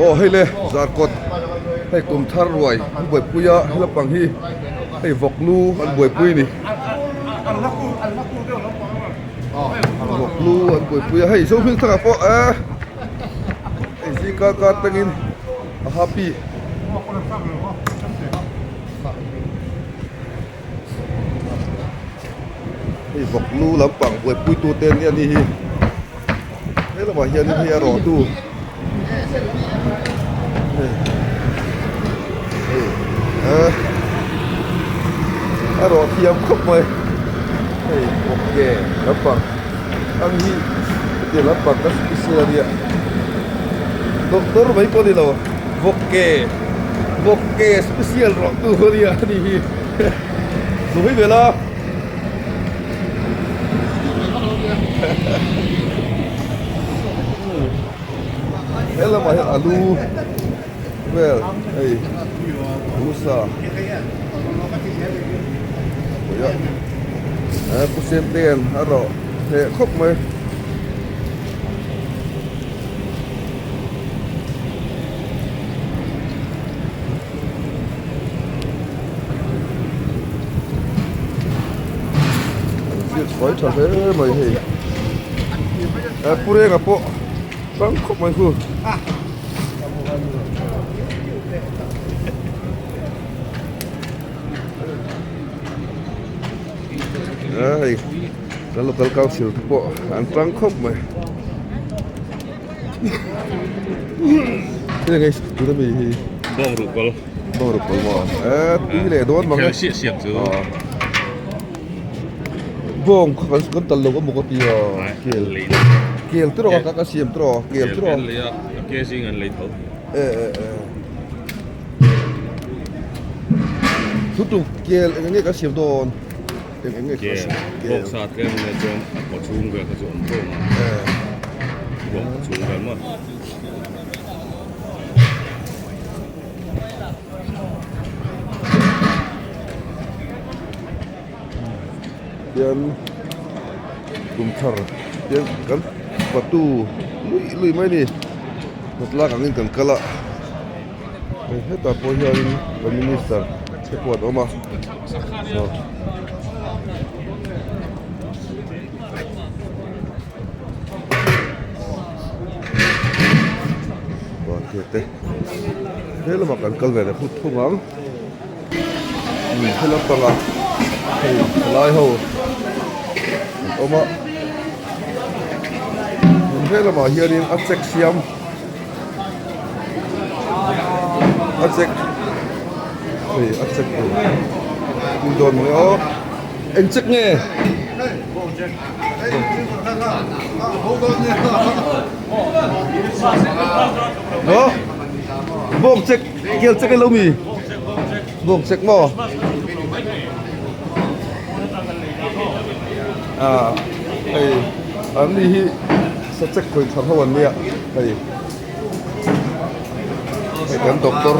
Oh hei le Zarkawt hei Kumthar Ruai buai puya lapang hi hei voklu an buai pui ni voklu an buai puya hei so phil thanga po hei si ka tangin a happy hei voklu lapang buai pui tu ten ni ani hi hei la ma hian ni hi a ro tu aro thiam khop mai hey okay lapang ang hi ti lapang ka specialia doktor mai ko ni lo voke special ro tu horia ni hi so hi bela ela mai alu well hey musa ya pusen ten aro he khop mai sit soi cha he mai he pure ngapo bang khop mai ku ai kalau local council po ang trangkop mai ini guys sudah mi bong rukol mo ini le don bang siap tu bong kan talo ko mo ko tiyo kiel tro ka siam tro kiel tro ke singan le tho sutu kiel ngi ka siam don bok saat kan macam pocung ke kacung bong bong pocung kan mah dan Kumthar dan kan Fatu lui mai ni setelah kangin kan kala heta po hian minister sepot oma so thế thế là makan kal về là phút thung lắm thế là bằng à thì lai hồ ôm ạ thế là mà hiện in ắt sek siam ắt sek thì ắt sek mình đồn mới ó anh sek nghe đó bông sek kiel sek lâu mì bông sek mò thầy anh đi sek sek thôi thằng hồn đi ạ thầy kan doktor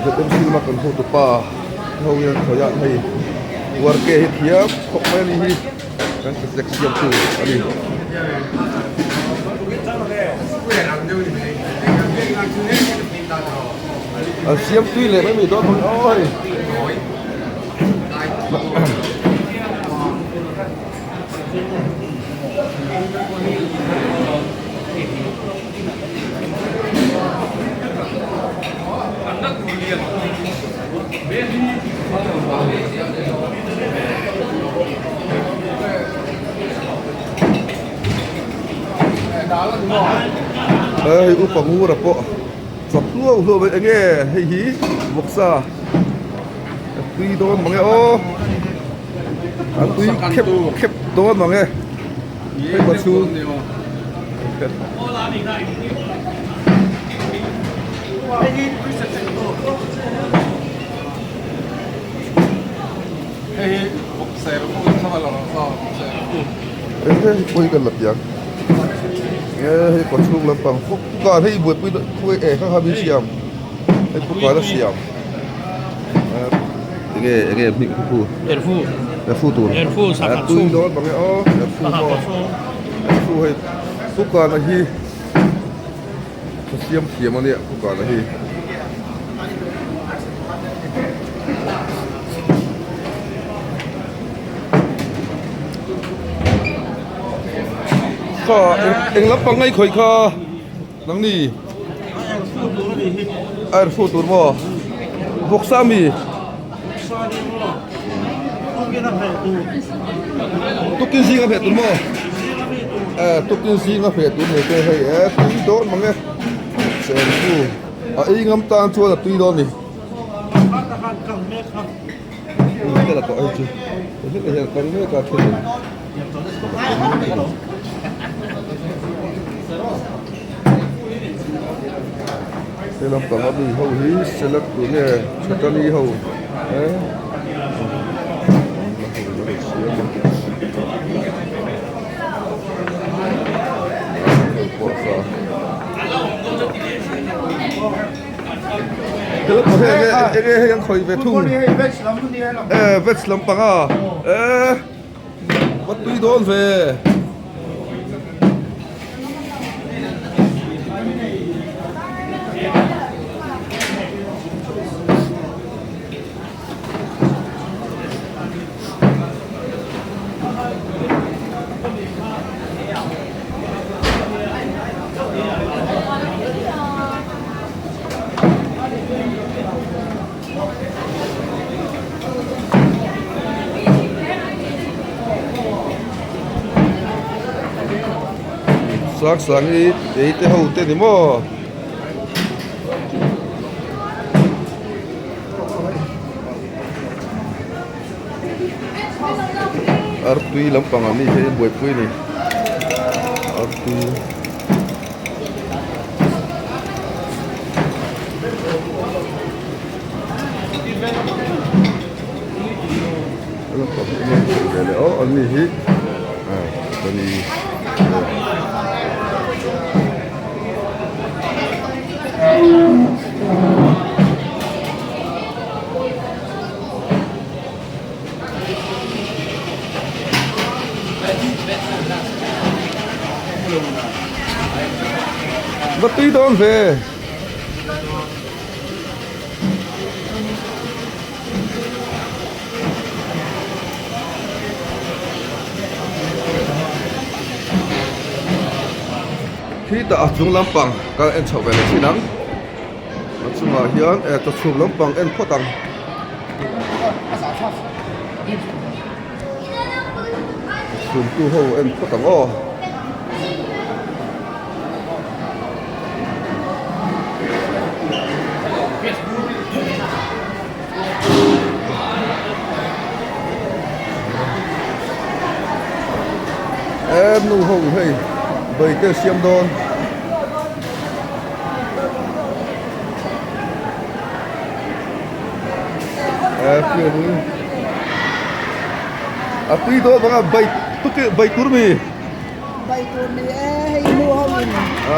được em xin mà cần hỗ trợ pa hầu như thời gian thầy war ke hit hiệp không phải đi kan sek siam tu ali siam tuy lệ mấy mì đó thôi upang mura po sa pluaw với anh nghe hay hí một sa tuy đón mà nghe ô anh tuy khép đón mà nghe hay bật su quay gần lật giang hay còn chung làm bằng phúc còn hay buổi buổi ẻ các habit siam hay phúc gọi là siam nghe mình phu tu Erfu sangat tu đó bằng cái phu hay ผู้การนะฮีเสียมเขียมาเนี่ยผู้การนะฮีก็เอ็งรับปังไงข่อยค่ะนังนี่ไอ้ฟูตูร์บ่พวกสามีตุกินซีกับเพจตุนบ่ตุกินซีกับเพจตุนเนี่ยให้ตุยโดนมั้งเนี่ยเสียงกูไอ้งำตาชัวร์ตุยโดนนี่นี่ก็ละตัวไอ้จีนี่ก็ยังกันเนี่ยก็คือเซลับต่างๆเขาฮีเซลับตัวเนี่ยชัดกันนี่เขาเดี๋ยวผมให้ยังคอยไปทุ่งเวชลำปังอ่ะวัดตุยโดนเฟสักสังอีเตะหูเตะดิโมอาร์ตุยลำปังอันนี้ใช่บวยปุยนี่อาร์ตุยลำปังอันนี้เดี๋ยวอ๋ออันนี้ฮิตัวนี้บัตรโดนเฟที่ตาจุงลำปังการเอ็นชาวเวลที่นั้นจุงอาเฮียนตะชุมลำปังเอ็นพอตังชุมตู้หูเอ็นพอตังอ้อนูหูเฮ้ยใบเตอร์เซียมโดนเพื่อนตุยโดนบ้างใบตุกใบตุรมีใบตุรมีให้นูหูนี่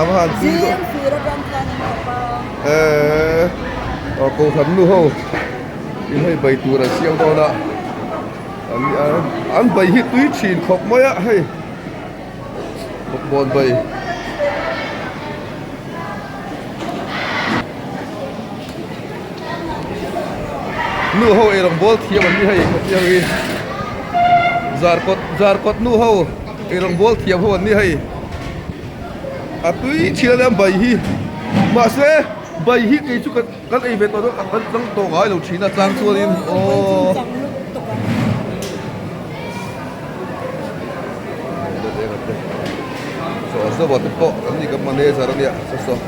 มาตุยโดนฟีระดับกันกูทำนูหูยิ่งให้ใบตุระเซียมโดนละอันใบฮิตตุยฉีนขบไหมอะให้บอลไปนู่เขาเองบอลเทียมมันไม่ให้ยังไงZarkawtนู่เขาเองบอลเทียมเขาวันนี้ให้ตุยเชื่อแล้วใบฮีมาเซ่ใบฮีกี่ชุกกันไอเวทตัวนั้นต้องโตง่ายเราชีน่าจังตัวนี้โอ้so buat tepok ni ke mana sekarang dia susah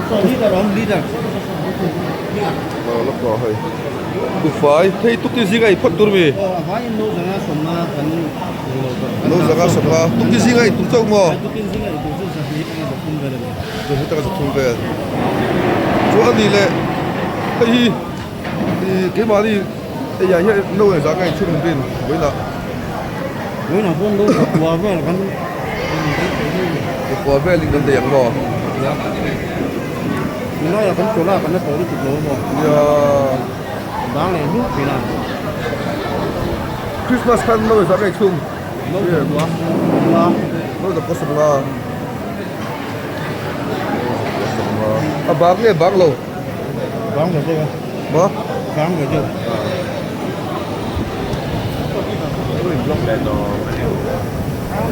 so leader on leader lắc vào hơi tu phải thấy tu cái gì cái phật tur mi hai nô jangan sama kan nô jangan sama tu cái gì cái tu tahu mo tu cái gì cái tu tu sahih tengah berpun berada tu kita kasih tung ber so ani le cái mà đi cái nhà hiện nô jangan cái chung bin với là với là con đôi của về là con của về linh đơn điện rồi nói là con chỗ là con nó tới chụp lỗ rồi giờ đáng lẽ lúc thì là Christmas kan nó sẽ cái chung nó quá là nó được có sủng là à bác nghe bác lâu vắng rồi chưa bác vắng rồi chưa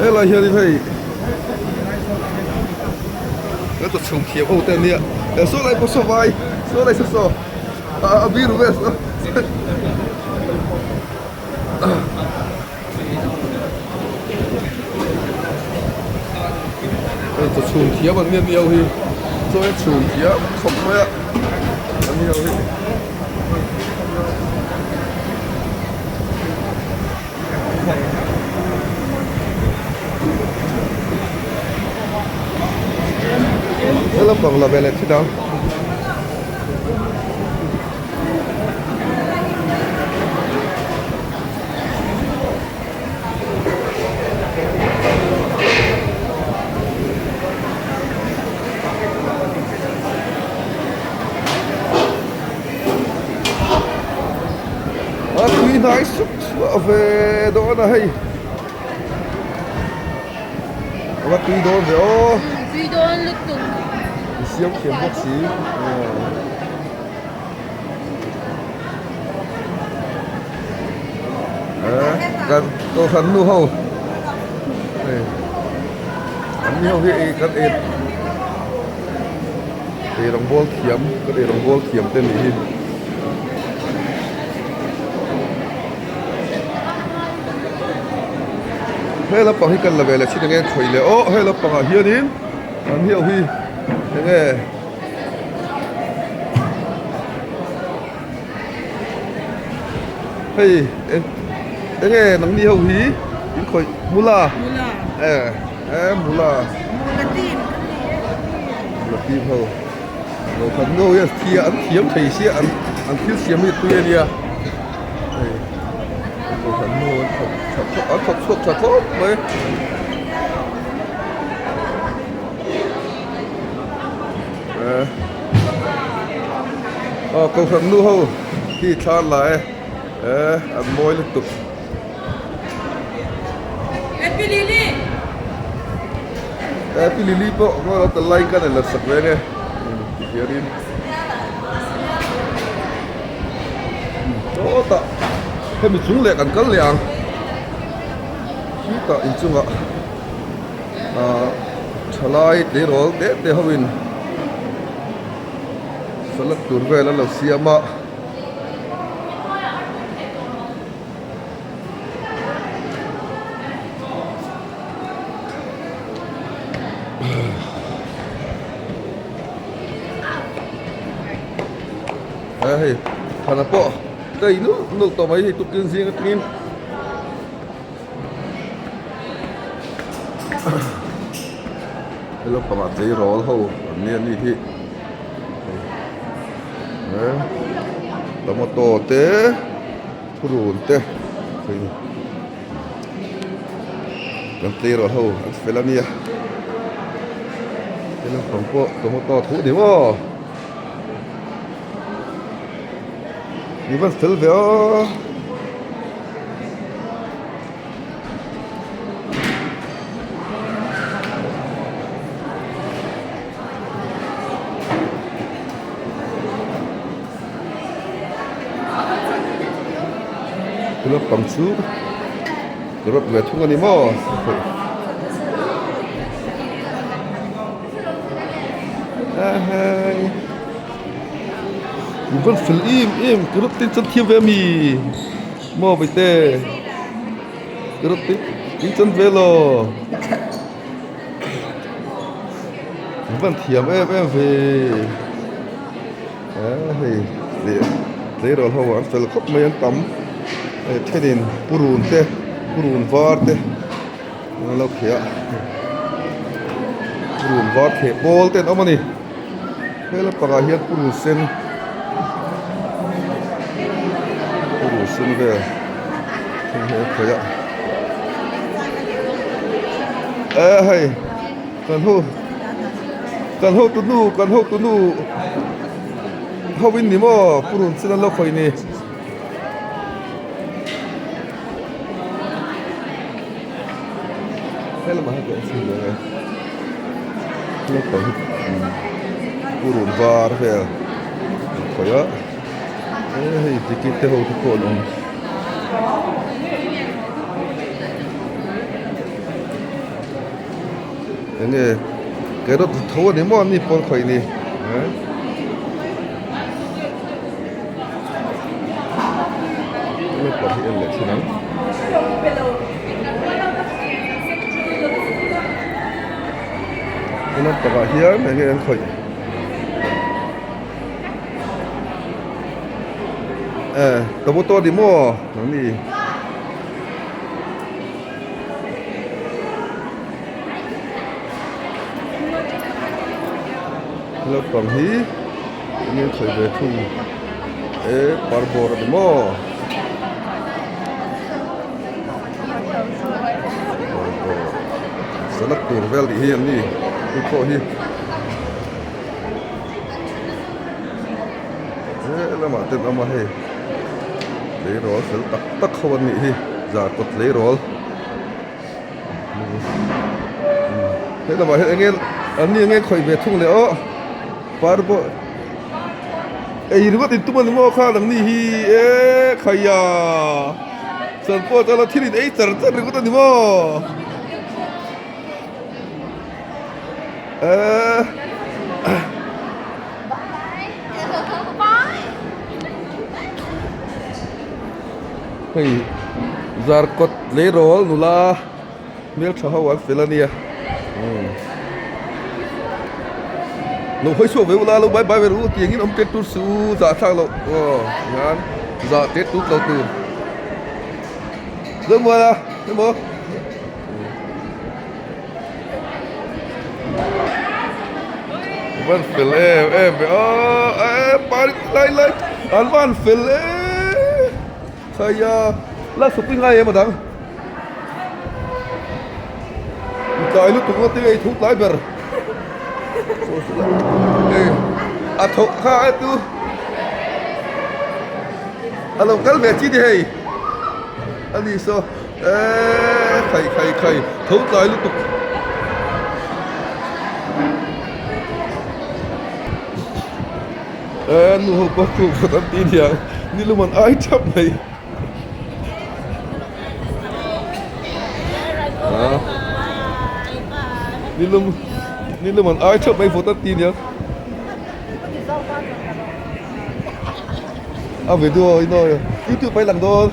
đây là hiện thì nó tập trung khiếp ô tên nè số này có số vai số này số à bị rồi vậy tập trung khiếp bằng nhiên nhiều thì số này trung khiếp không mấy ạ nhiều thì đây là bằng là về lại thế nào quý nói xúc về đó là hay và quý đó về ô Vì đó lực tụng siêu kiếm bác sĩ gần tôi thân nu hầu anh nhiều thì các em để đồng bol kiếm có để đồng bol kiếm tên gì hay là bằng hi cần là về là chỉ nghe khởi lệ ô hay là bằng hiền in anh hiểu hi nghe hey nghe nắng đi hầu hí những khởi mula mula tim hầu rồi phần ngô ya thì ăn thiếm thầy sẽ ăn thiếu xiêm thì tôi đi à rồi phần ngô thật tốt đấy câu phần ngô hầu khi chan lại ăn môi liên tục Pilili po, nó là like cái này là sạch về nghe kia đi đó ta hay bị trúng lệ cần cân liang khi ta in chung ạ chalai để rồi để học in salad tuần về là siam ạ hey, thằng po, đây nước tao mấy thì tụt kiên riêng cái đây là phần mặt giấy rõ thôi, nên đi thì, tao một tổ té, phun té, cái tê rõ thôi, anh phải làm gì à? Đây là phần po, tao một tổ thú điểm à? Ivan still there. Kalau pangsu, dorot betul ni mo. Hai. Vẫn phil im cứ rút tin chân thiên về mì mò bị tê cứ rút tin chân về lo vẫn thiểm em về để rồi họ vẫn phải khóc mấy anh tắm thế nên purun vót tê nó lâu khía purun vót khía bol tên ông này thế là bằng hiện purun sen xin về thế ạ hay cần hô tu nu hô vin ni mo purun sila lo khoi ni hay là mà cái gì vậy lo khoi purun var về khoi á hey dikit te ho tu ko lo nghe cái đó thấu đến món ni pon khoi niไม่ปลอดภัยเลยใช่ไหมนั่นปลอดภัยไม่เงี้ยค่อยตัวตัวดิโม่นั่นนี่แล้วฝั่งนี้เงี้ยค่อยไปทุ่งปาร์บอร์ดิโม่สลักตัวเวลที่เห็นนี่ทุกคนนี่แล้วมาเต็มเอามาให้เลยรอสลักตักเขาวันนี้จากกดเลยรอแล้วมาให้เงี้ยอันนี้เงี้ยคอยเวททุ่งเลยอ๋อปาร์บอไอ้รู้ว่าติดตัวมันมั่วข้าดังนี้ขยะสันปอจะละที่นี่จัดรู้ว่าติดมั่วเฮ้ย Zarkawt เลยรอลนุลาเมียชาววันเฟลนี่เราค่อยช่วยเวลาเราไปไปรู้ที่อย่างนี้เราเต็ดตุ้สู้จ่าทางเรางานจ่าเต็ดตุ้เราตื่นเริ่มมาละเริ่มมาวันเฟลปาริไล่อันวันเฟลใครยาล่าสุดเป็นไงมาดังใจลุกตุกตีไอ้ทุกไล่เบอร์อะทุกข้าตูอะเราคัลเวจีดีให้อันนี้โซ่ใครทุกไล่ลุกตุกนูฮก็คือปกติเดียวนี่ลูกมันไอ้ชับไหมนี่ลูกมันไอ้ชับไหมปกติเดียวเอาไปดูอีกหน่อยยูทูบไปหลังโดน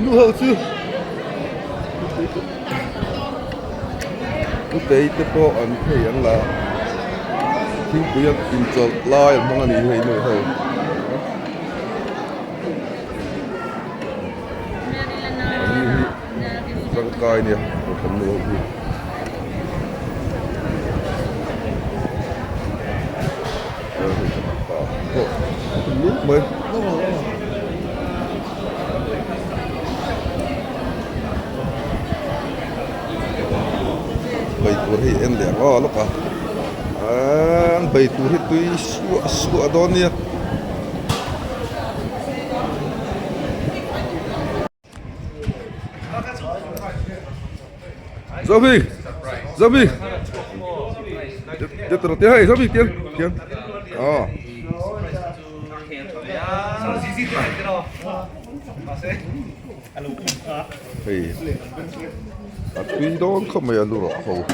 นูเขาซื้อกูเตะเตะโปอันเพียงละทิ้งกูยังกินจอดลายมองอันนี้ให้หน่อยเถอะอันนี้ร่างกายเนี่ยผมรู้พี่ลุกไหมbay tur hi en le wa loka an bay tur hi tui su adonia Zombie tiếp tục tiếp hay Zombie tiên tuy đó không phải lừa hầu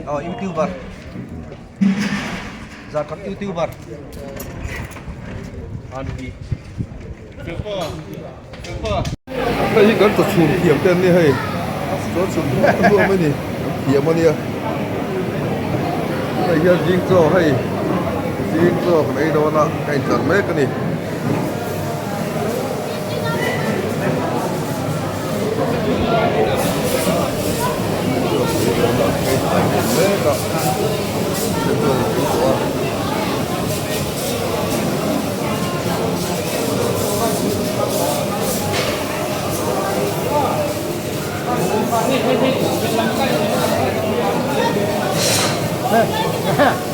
YouTuber Zarkawt YouTuber cái gì cần tập trung kiểm tên đi hay có chuẩn luôn mới nhỉ kiểm mà nhỉ cái gì riêng cho hay riêng cho cái này đó là cái chuẩn mấy cái này cái Hey.